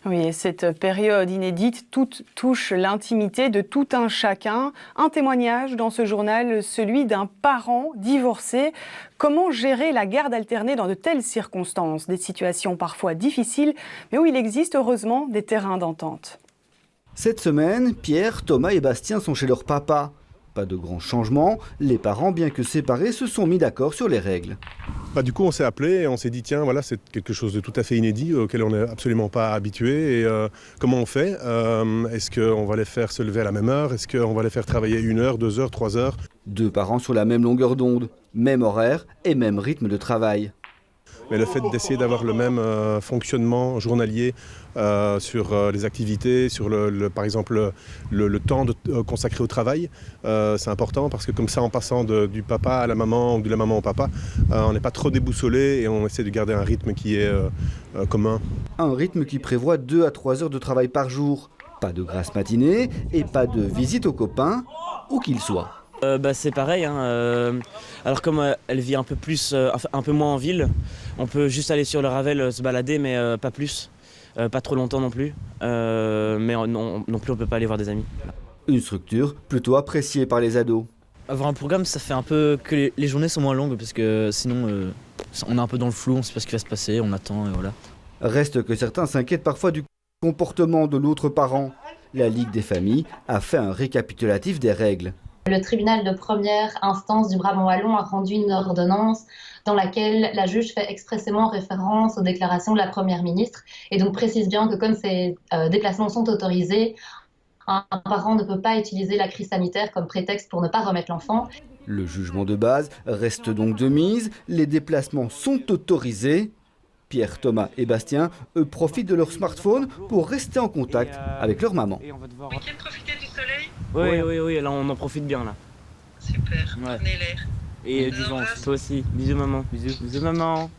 Oui, et cette période inédite touche l'intimité de tout un chacun. Un témoignage dans ce journal, celui d'un parent divorcé. Comment gérer la garde alternée dans de telles circonstances? Des situations parfois difficiles, mais où il existe heureusement des terrains d'entente. Cette semaine, Pierre, Thomas et Bastien sont chez leur papa. Pas de grands changements, les parents, bien que séparés, se sont mis d'accord sur les règles. Du coup, on s'est appelé et on s'est dit, tiens, voilà, c'est quelque chose de tout à fait inédit auquel on n'est absolument pas habitué. Et comment on fait? Est-ce qu'on va les faire se lever à la même heure? Est-ce qu'on va les faire travailler 1 heure, 2 heures, 3 heures? Deux parents sur la même longueur d'onde, même horaire et même rythme de travail. Mais le fait d'essayer d'avoir le même fonctionnement journalier sur les activités, sur par exemple le temps consacré au travail, c'est important parce que comme ça, en passant du papa à la maman ou de la maman au papa, on n'est pas trop déboussolé et on essaie de garder un rythme qui est commun. Un rythme qui prévoit 2 à 3 heures de travail par jour. Pas de grasse matinée et pas de visite aux copains, où qu'ils soient. C'est pareil, hein, alors comme elle vit un peu moins en ville, on peut juste aller sur le Ravel se balader, mais pas plus, pas trop longtemps non plus, mais non plus on peut pas aller voir des amis. Une structure plutôt appréciée par les ados. Avoir un programme, ça fait un peu que les journées sont moins longues, parce que sinon on est un peu dans le flou, on ne sait pas ce qui va se passer, on attend et voilà. Reste que certains s'inquiètent parfois du comportement de l'autre parent. La Ligue des familles a fait un récapitulatif des règles. Le tribunal de première instance du Brabant wallon a rendu une ordonnance dans laquelle la juge fait expressément référence aux déclarations de la Première ministre et donc précise bien que comme ces déplacements sont autorisés, un parent ne peut pas utiliser la crise sanitaire comme prétexte pour ne pas remettre l'enfant. Le jugement de base reste donc de mise, les déplacements sont autorisés. Pierre, Thomas et Bastien, eux, profitent de leur smartphone pour rester en contact avec leur maman. Week-end, profiter du soleil? Oui, là on en profite bien là. Super, Ouais. prenez l'air. Et du vent, toi aussi. Bisous maman, bisous maman.